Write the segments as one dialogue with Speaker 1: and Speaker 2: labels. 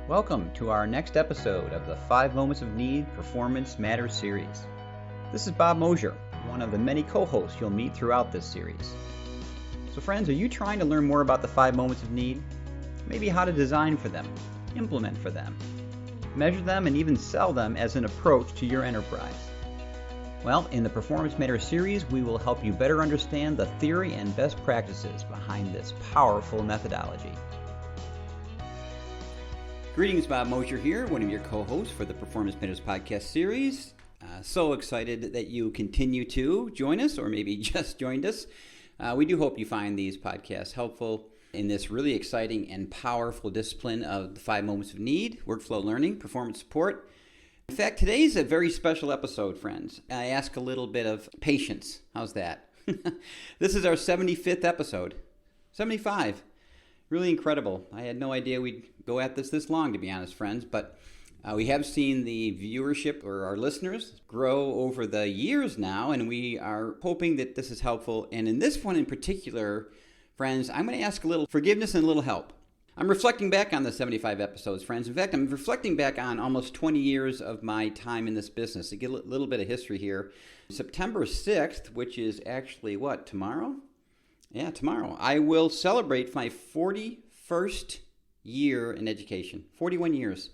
Speaker 1: Welcome to our next episode of the 5 Moments of Need Performance Matters series. This is Bob Mosher, one of the many co-hosts you'll meet throughout this series. So friends, are you trying to learn more about the 5 moments of need? Maybe how to design for them, implement for them, measure them, and even sell them as an approach to your enterprise. Well, in the Performance Matters series, we will help you better understand the theory and best practices behind this powerful methodology. Greetings, Bob Mosher here, one of your co-hosts for the Performance Matters podcast series. So excited that you continue to join us, or maybe just joined us. We do hope you find these podcasts helpful in this really exciting and powerful discipline of the 5 moments of need, workflow learning, performance support. In fact, today's a very special episode, friends. I ask a little bit of patience. How's that? This is our 75th episode. 75. Really incredible. I had no idea we'd go at this long, to be honest, friends, but we have seen the viewership or our listeners grow over the years now, and we are hoping that this is helpful. And in this one in particular, friends, I'm going to ask a little forgiveness and a little help. I'm reflecting back on the 75 episodes, friends. In fact, I'm reflecting back on almost 20 years of my time in this business. To get a little bit of history here, September 6th, which is actually tomorrow? Yeah, tomorrow. I will celebrate my 41st year in education. 41 years.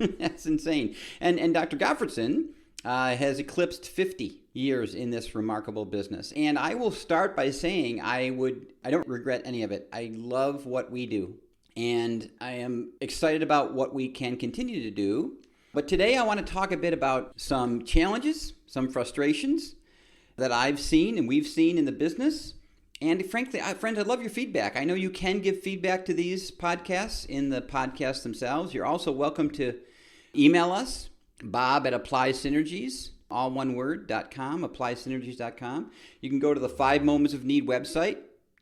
Speaker 1: That's insane. And Dr. Gottfredson has eclipsed 50 years in this remarkable business. And I will start by saying I don't regret any of it. I love what we do. And I am excited about what we can continue to do. But today I want to talk a bit about some challenges, some frustrations that I've seen and we've seen in the business. And frankly, friends, I love your feedback. I know you can give feedback to these podcasts in the podcasts themselves. You're also welcome to email us, bob@applysynergies, all one word, .com, applysynergies.com. You can go to the 5 Moments of Need website,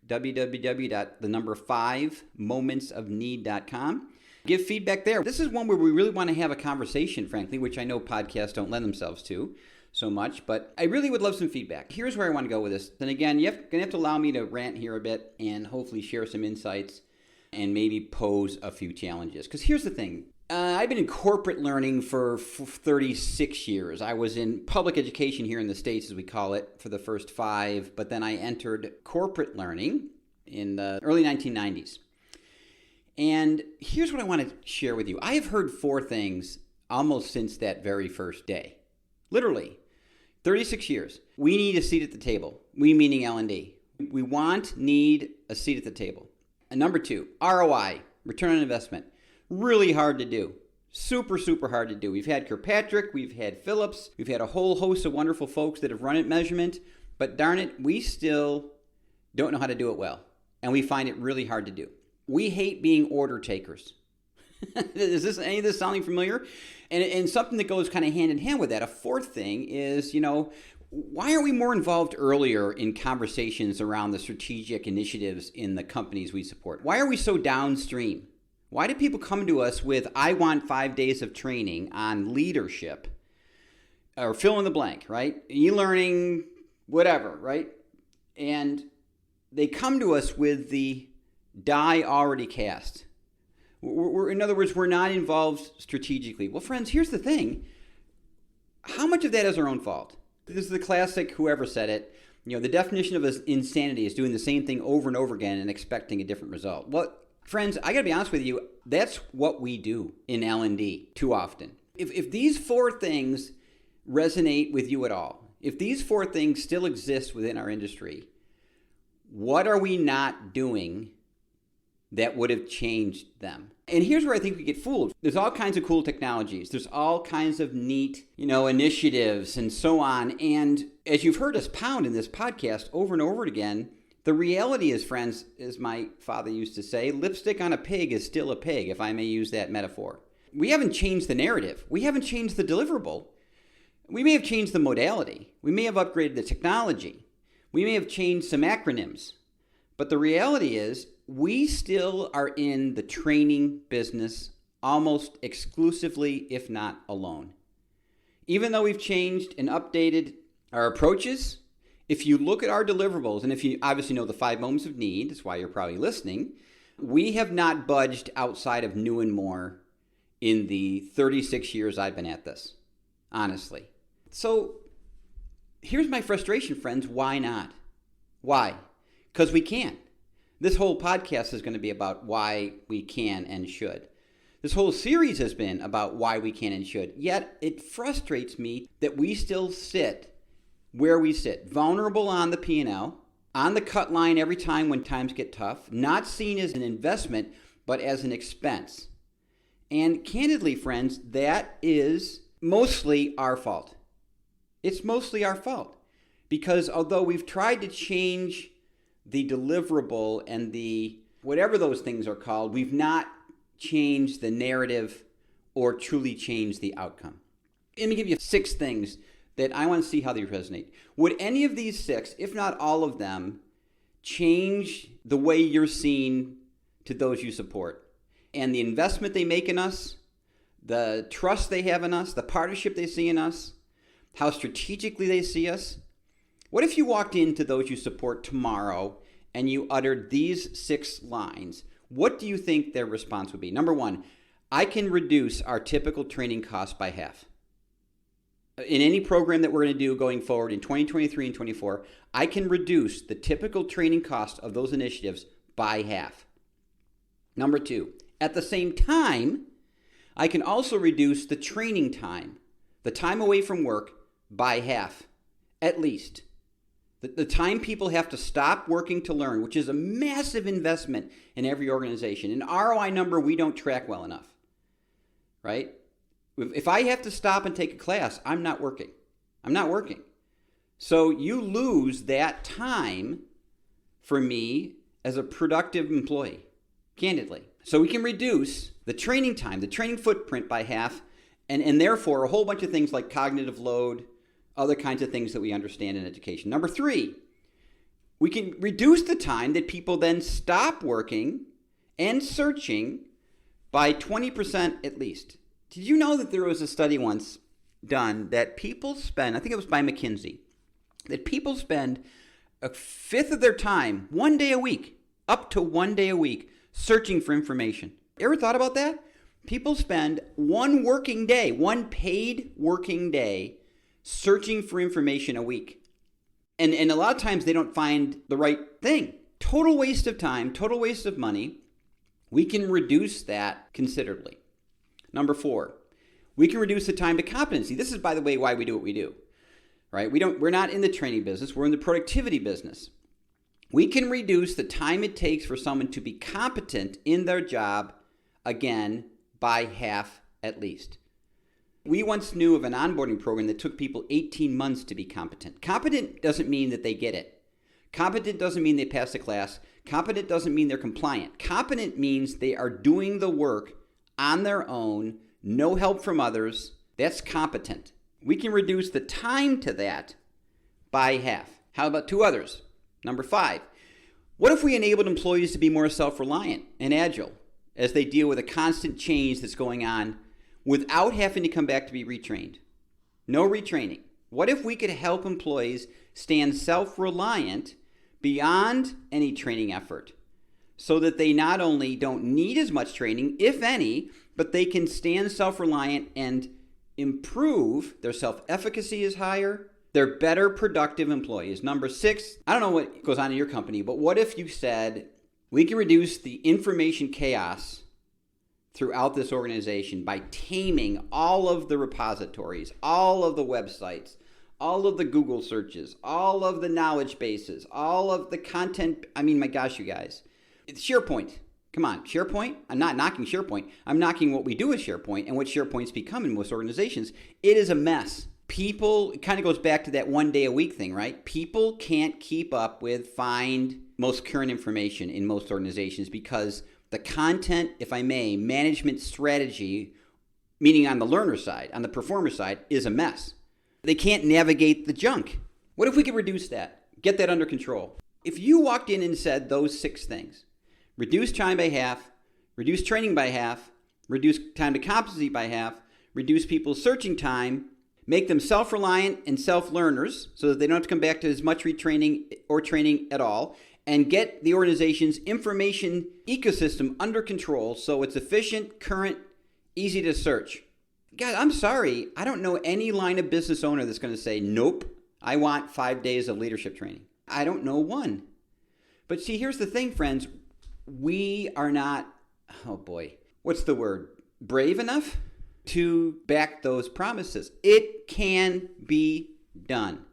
Speaker 1: www.5momentsofneed.com. Give feedback there. This is one where we really want to have a conversation, frankly, which I know podcasts don't lend themselves to so much, but I really would love some feedback. Here's where I want to go with this. And again, you're going to have to allow me to rant here a bit and hopefully share some insights and maybe pose a few challenges. Because here's the thing. I've been in corporate learning for 36 years. I was in public education here in the States, as we call it, for the first 5, but then I entered corporate learning in the early 1990s. And here's what I want to share with you. I have heard 4 things almost since that very first day. Literally. 36 years. We need a seat at the table. We meaning L&D. We need a seat at the table. And number 2, ROI, return on investment. Really hard to do. Super, super hard to do. We've had Kirkpatrick, we've had Phillips, we've had a whole host of wonderful folks that have run it measurement, but darn it, we still don't know how to do it well. And we find it really hard to do. We hate being order takers. Is any of this sounding familiar? And something that goes kind of hand in hand with that, a 4th thing is, why aren't we more involved earlier in conversations around the strategic initiatives in the companies we support? Why are we so downstream? Why do people come to us with, I want 5 days of training on leadership, or fill in the blank, right? E-learning, whatever, right? And they come to us with the die already cast. In other words, we're not involved strategically. Well, friends, here's the thing. How much of that is our own fault? This is the classic, whoever said it, the definition of insanity is doing the same thing over and over again and expecting a different result. Well, friends, I got to be honest with you, that's what we do in L&D too often. If these 4 things resonate with you at all, if these 4 things still exist within our industry, what are we not doing that would have changed them? And here's where I think we get fooled. There's all kinds of cool technologies. There's all kinds of neat, initiatives and so on. And as you've heard us pound in this podcast over and over again, the reality is, friends, as my father used to say, lipstick on a pig is still a pig, if I may use that metaphor. We haven't changed the narrative. We haven't changed the deliverable. We may have changed the modality. We may have upgraded the technology. We may have changed some acronyms. But the reality is, we still are in the training business almost exclusively, if not alone. Even though we've changed and updated our approaches, if you look at our deliverables, and if you obviously know the 5 moments of need, that's why you're probably listening, we have not budged outside of new and more in the 36 years I've been at this, honestly. So here's my frustration, friends. Why not? Why? Because we can. This whole podcast is going to be about why we can and should. This whole series has been about why we can and should. Yet it frustrates me that we still sit where we sit, vulnerable on the P&L, on the cut line every time when times get tough, not seen as an investment, but as an expense. And candidly, friends, that is mostly our fault. It's mostly our fault. Because although we've tried to change the deliverable and the whatever those things are called, we've not changed the narrative or truly changed the outcome. Let me give you 6 things that I want to see how they resonate. Would any of these 6, if not all of them, change the way you're seen to those you support? And the investment they make in us, the trust they have in us, the partnership they see in us, how strategically they see us? What if you walked into those you support tomorrow and you uttered these 6 lines? What do you think their response would be? Number 1, I can reduce our typical training costs by half. In any program that we're going to do going forward in 2023 and 24, I can reduce the typical training cost of those initiatives by half. Number 2, at the same time, I can also reduce the training time, the time away from work, by half, at least. The time people have to stop working to learn, which is a massive investment in every organization. An ROI number we don't track well enough, right? If I have to stop and take a class, I'm not working. I'm not working. So you lose that time for me as a productive employee, candidly. So we can reduce the training time, the training footprint by half, and therefore a whole bunch of things like cognitive load, other kinds of things that we understand in education. Number 3, we can reduce the time that people then stop working and searching by 20% at least. Did you know that there was a study once done that people spend, I think it was by McKinsey, that people spend a fifth of their time, 1 day a week, up to 1 day a week, searching for information. You ever thought about that? People spend 1 working day, 1 paid working day, searching for information a week. And a lot of times they don't find the right thing. Total waste of time, total waste of money. We can reduce that considerably. Number 4, we can reduce the time to competency. This is, by the way, why we do what we do, right? We're not in the training business. We're in the productivity business. We can reduce the time it takes for someone to be competent in their job, again, by half at least. We once knew of an onboarding program that took people 18 months to be competent. Competent doesn't mean that they get it. Competent doesn't mean they pass the class. Competent doesn't mean they're compliant. Competent means they are doing the work on their own, no help from others. That's competent. We can reduce the time to that by half. How about 2 others? Number 5, what if we enabled employees to be more self-reliant and agile as they deal with a constant change that's going on without having to come back to be retrained? No retraining. What if we could help employees stand self-reliant beyond any training effort so that they not only don't need as much training, if any, but they can stand self-reliant and improve, their self-efficacy is higher, they're better productive employees. Number 6, I don't know what goes on in your company, but what if you said, we can reduce the information chaos throughout this organization by taming all of the repositories, all of the websites, all of the Google searches, all of the knowledge bases, all of the content. I mean, my gosh, you guys. It's SharePoint. Come on, SharePoint? I'm not knocking SharePoint. I'm knocking what we do with SharePoint and what SharePoint's become in most organizations. It is a mess. People, it kind of goes back to that 1 day a week thing, right? People can't keep up with find most current information in most organizations because the content, if I may, management strategy, meaning on the learner side, on the performer side, is a mess. They can't navigate the junk. What if we could reduce that? Get that under control. If you walked in and said those 6 things, reduce time by half, reduce training by half, reduce time to competency by half, reduce people's searching time, make them self-reliant and self-learners so that they don't have to come back to as much retraining or training at all, and get the organization's information ecosystem under control so it's efficient, current, easy to search. Guys, I'm sorry. I don't know any line of business owner that's going to say, nope, I want 5 days of leadership training. I don't know one. But see, here's the thing, friends. We are not, oh boy, what's the word? Brave enough to back those promises. It can be done.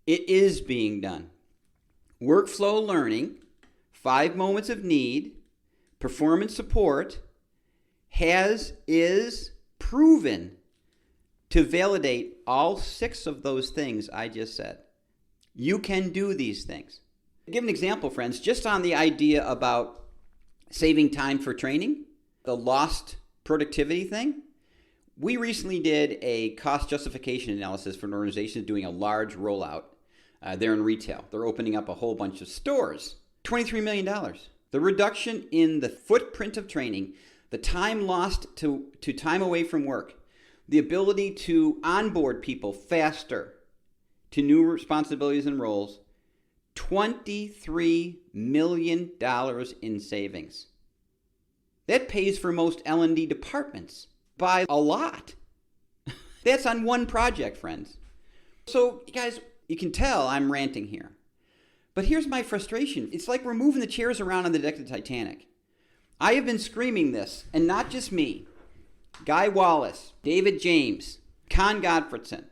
Speaker 1: It is being done. Workflow learning, 5 moments of need, performance support is proven to validate all 6 of those things I just said. You can do these things. I'll give an example, friends, just on the idea about saving time for training, the lost productivity thing. We recently did a cost justification analysis for an organization doing a large rollout. They're in retail. They're opening up a whole bunch of stores. $23 million. The reduction in the footprint of training, the time lost to time away from work, the ability to onboard people faster to new responsibilities and roles, $23 million in savings. That pays for most L&D departments by a lot. That's on one project, friends. So, guys, you can tell I'm ranting here. But here's my frustration. It's like we're moving the chairs around on the deck of the Titanic. I have been screaming this, and not just me. Guy Wallace, David James, Con Gottfredson,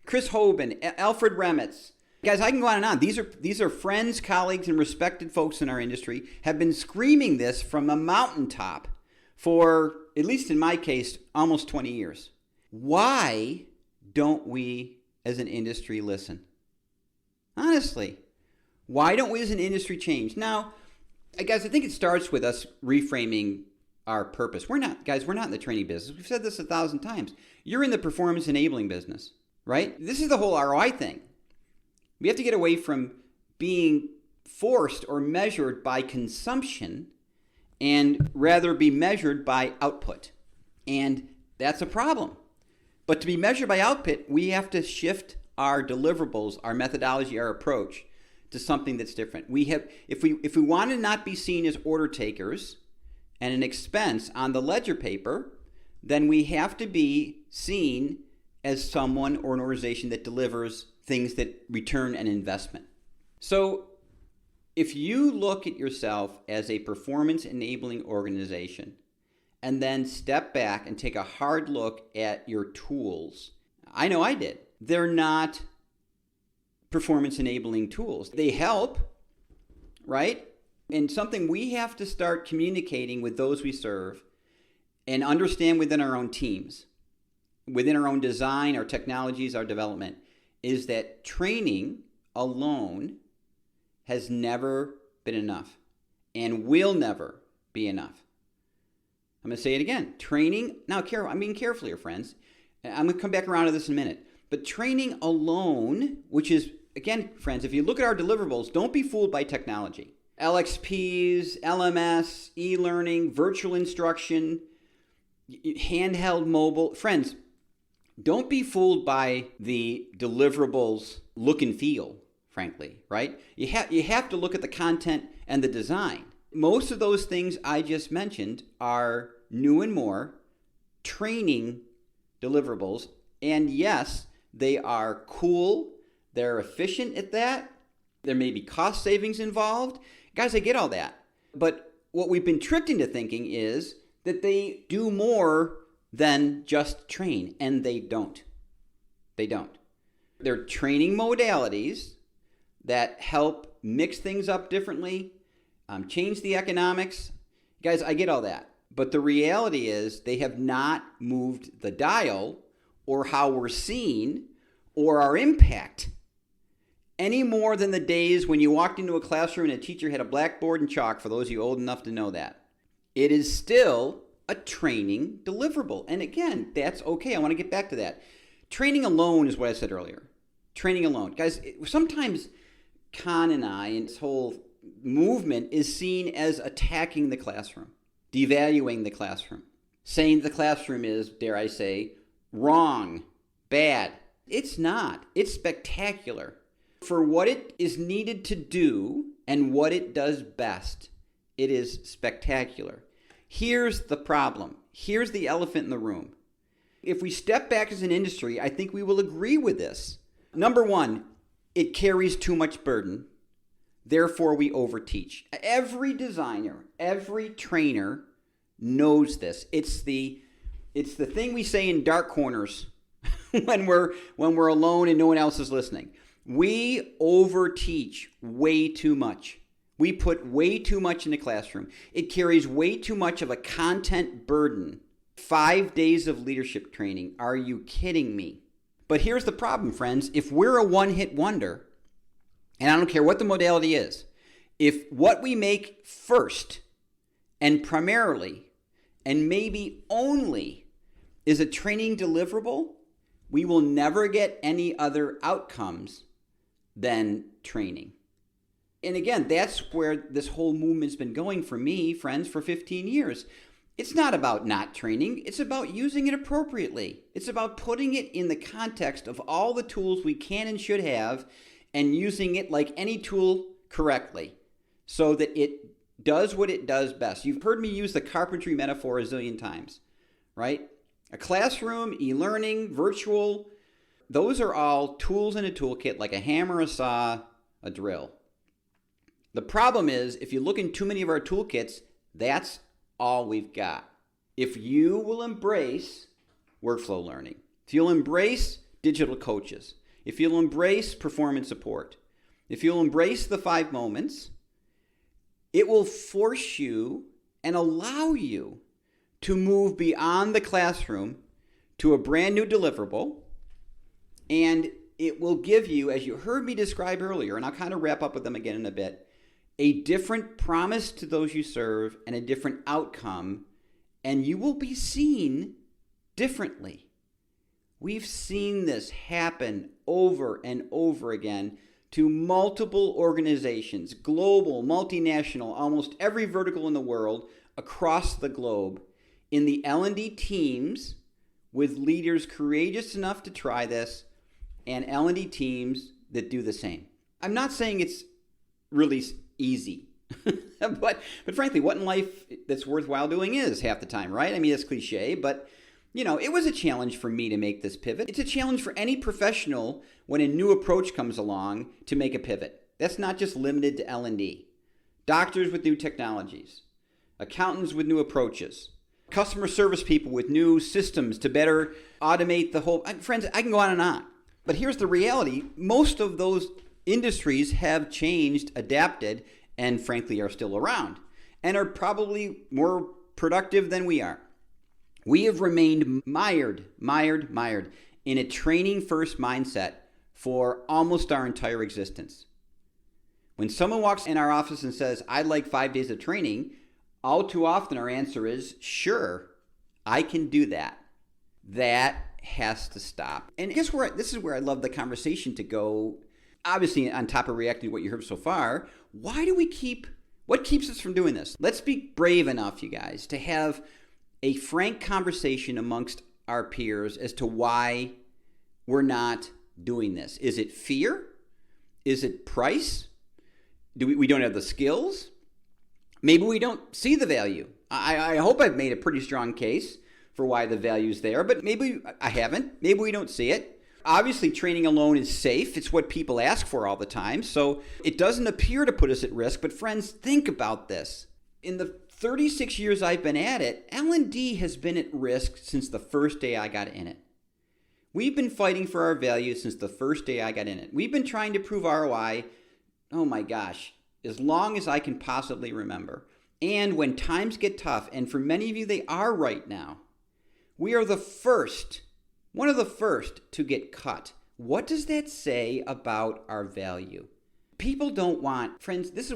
Speaker 1: Chris Hoban, Alfred Remitz. Guys, I can go on and on. These are friends, colleagues, and respected folks in our industry have been screaming this from a mountaintop for, at least in my case, almost 20 years. Why don't we as an industry listen? Honestly, why don't we as an industry change? Now, guys, I think it starts with us reframing our purpose. We're not in the training business. We've said this 1,000 times. You're in the performance enabling business, right? This is the whole ROI thing. We have to get away from being forced or measured by consumption and rather be measured by output. And that's a problem. But to be measured by output, we have to shift our deliverables, our methodology, our approach to something that's different. If we want to not be seen as order takers and an expense on the ledger paper, then we have to be seen as someone or an organization that delivers things that return an investment. So if you look at yourself as a performance enabling organization and then step back and take a hard look at your tools, I know I did. They're not performance enabling tools. They help, right? And something we have to start communicating with those we serve and understand within our own teams, within our own design, our technologies, our development, is that training alone has never been enough and will never be enough. I'm going to say it again. Training, now I'm being careful here, friends. I'm going to come back around to this in a minute. But training alone, which is, again, friends, if you look at our deliverables, don't be fooled by technology. LXPs, LMS, e-learning, virtual instruction, handheld mobile. Friends, don't be fooled by the deliverables look and feel, frankly, right? You have to look at the content and the design. Most of those things I just mentioned are new and more training deliverables. And yes, they are cool. They're efficient at that. There may be cost savings involved. Guys, I get all that. But what we've been tricked into thinking is that they do more than just train, and they don't. They don't. They're training modalities that help mix things up differently, change the economics. Guys, I get all that. But the reality is they have not moved the dial or how we're seen or our impact any more than the days when you walked into a classroom and a teacher had a blackboard and chalk, for those of you old enough to know that. It is still a training deliverable. And again, that's okay. I want to get back to that. Training alone is what I said earlier. Training alone. Guys, sometimes Con and I and this whole movement is seen as attacking the classroom, devaluing the classroom, saying the classroom is, dare I say, wrong, bad. It's not. It's spectacular. For what it is needed to do and what it does best, it is spectacular. Here's the problem. here's the elephant in the room. If we step back as an industry, I think we will agree with this. Number one, it carries too much burden. Therefore, we overteach. Every designer, every trainer knows this. It's the thing we say in dark corners when we're alone and no one else is listening. We overteach way too much. We put way too much in the classroom. It carries way too much of a content burden. 5 days of leadership training. Are you kidding me? But here's the problem, friends. If we're a one-hit wonder, and I don't care what the modality is, if what we make first and primarily and maybe only is a training deliverable, we will never get any other outcomes than training. And again, that's where this whole movement's been going for me, friends, for 15 years. It's not about not training. It's about using it appropriately. It's about putting it in the context of all the tools we can and should have and using it like any tool correctly so that it does what it does best. You've heard me use the carpentry metaphor a zillion times, right? A classroom, e-learning, virtual, those are all tools in a toolkit like a hammer, a saw, a drill. The problem is, if you look in too many of our toolkits, that's all we've got. If you will embrace workflow learning, if you'll embrace digital coaches, if you'll embrace performance support, if you'll embrace the 5 moments, it will force you and allow you to move beyond the classroom to a brand new deliverable. And it will give you, as you heard me describe earlier, and I'll kind of wrap up with them again in a bit, a different promise to those you serve and a different outcome, and you will be seen differently. We've seen this happen over and over again to multiple organizations, global, multinational, almost every vertical in the world, across the globe, in the L&D teams with leaders courageous enough to try this and L&D teams that do the same. I'm not saying it's really easy. but frankly, what in life that's worthwhile doing is half the time, right? I mean, it's cliche, but it was a challenge for me to make this pivot. It's a challenge for any professional when a new approach comes along to make a pivot. That's not just limited to L&D. Doctors with new technologies, accountants with new approaches, customer service people with new systems to better automate the whole. Friends, I can go on and on. But here's the reality. Most of those industries have changed, adapted, and frankly are still around and are probably more productive than we are. We have remained mired in a training-first mindset for almost our entire existence. When someone walks in our office and says, I'd like 5 days of training, all too often our answer is, sure, I can do that. That has to stop. And this is where I love the conversation to go. Obviously, on top of reacting to what you heard so far, what keeps us from doing this? Let's be brave enough, you guys, to have a frank conversation amongst our peers as to why we're not doing this. Is it fear? Is it price? We don't have the skills? Maybe we don't see the value. I hope I've made a pretty strong case for why the value's there, but maybe I haven't. Maybe we don't see it. Obviously, training alone is safe. It's what people ask for all the time, so it doesn't appear to put us at risk. But friends, think about this. In the 36 years I've been at it, L&D has been at risk since the first day I got in it. We've been fighting for our values since the first day I got in it. We've been trying to prove ROI, oh my gosh, as long as I can possibly remember. And when times get tough, and for many of you they are right now, we are one of the first to get cut. What does that say about our value? People don't want, friends, this is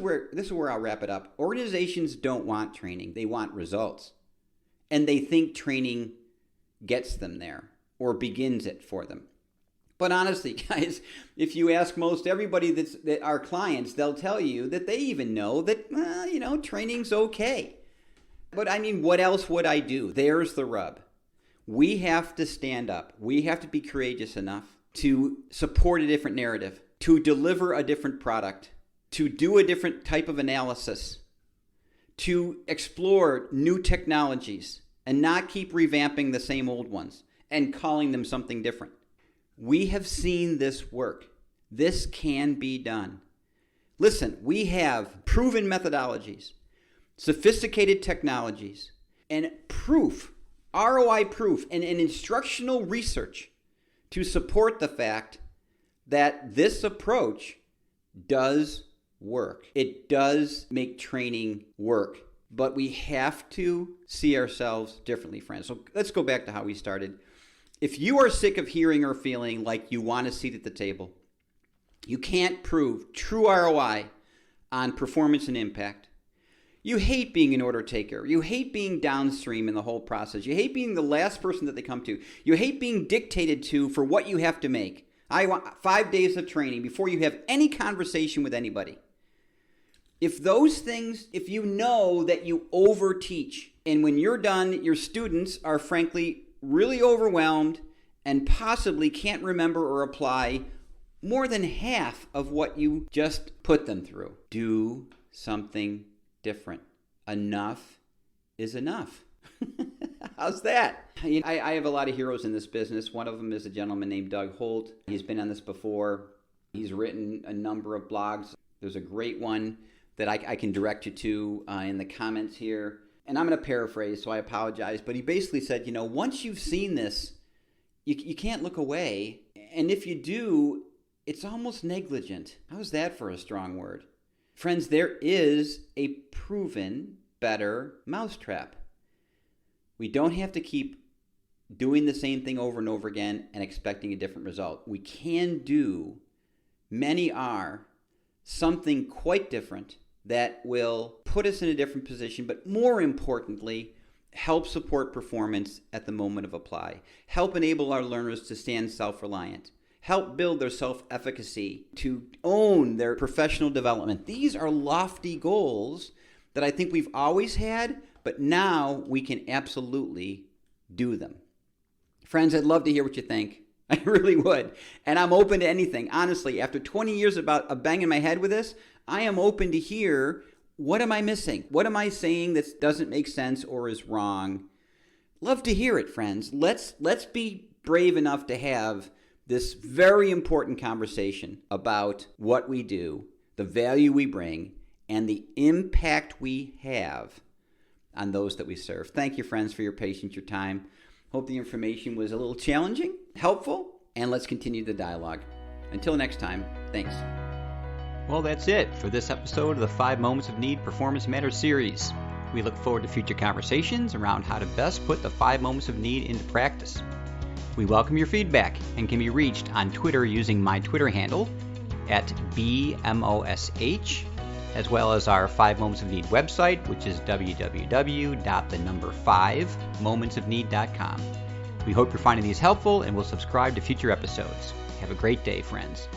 Speaker 1: where I'll wrap it up. Organizations don't want training. They want results. And they think training gets them there or begins it for them. But honestly, guys, if you ask most everybody that are clients, they'll tell you that they even know that, training's okay. But I mean, what else would I do? There's the rub. We have to stand up. We have to be courageous enough to support a different narrative, to deliver a different product, to do a different type of analysis, to explore new technologies and not keep revamping the same old ones and calling them something different. We have seen this work. This can be done. Listen, we have proven methodologies, sophisticated technologies, and proof, ROI proof, and instructional research to support the fact that this approach does work. It does make training work, but we have to see ourselves differently, friends. So let's go back to how we started. If you are sick of hearing or feeling like you want a seat at the table, you can't prove true ROI on performance and impact, you hate being an order taker, you hate being downstream in the whole process, you hate being the last person that they come to, you hate being dictated to for what you have to make. I want 5 days of training before you have any conversation with anybody. If those things, if you know that you overteach, and when you're done, your students are frankly really overwhelmed and possibly can't remember or apply more than half of what you just put them through, do something different. Enough is enough. How's that? I have a lot of heroes in this business. One of them is a gentleman named Doug Holt. He's been on this before. He's written a number of blogs. There's a great one that I can direct you to in the comments here. And I'm going to paraphrase, so I apologize. But he basically said, once you've seen this, you can't look away. And if you do, it's almost negligent. How's that for a strong word? Friends, there is a proven better mousetrap. We don't have to keep doing the same thing over and over again and expecting a different result. We can do, many are, something quite different that will put us in a different position, but more importantly, help support performance at the moment of apply, help enable our learners to stand self-reliant, help build their self-efficacy, to own their professional development. These are lofty goals that I think we've always had, but now we can absolutely do them. Friends, I'd love to hear what you think. I really would. And I'm open to anything. Honestly, after 20 years of banging my head with this, I am open to hear, what am I missing? What am I saying that doesn't make sense or is wrong? Love to hear it, friends. Let's be brave enough to have this very important conversation about what we do, the value we bring, and the impact we have on those that we serve. Thank you, friends, for your patience, your time. Hope the information was a little challenging, helpful, and let's continue the dialogue. Until next time, thanks. Well, that's it for this episode of the 5 Moments of Need Performance Matters series. We look forward to future conversations around how to best put the 5 moments of need into practice. We welcome your feedback and can be reached on Twitter using my Twitter handle at BMOSH, as well as our 5 Moments of Need website, which is www.5momentsofneed.com. We hope you're finding these helpful and will subscribe to future episodes. Have a great day, friends.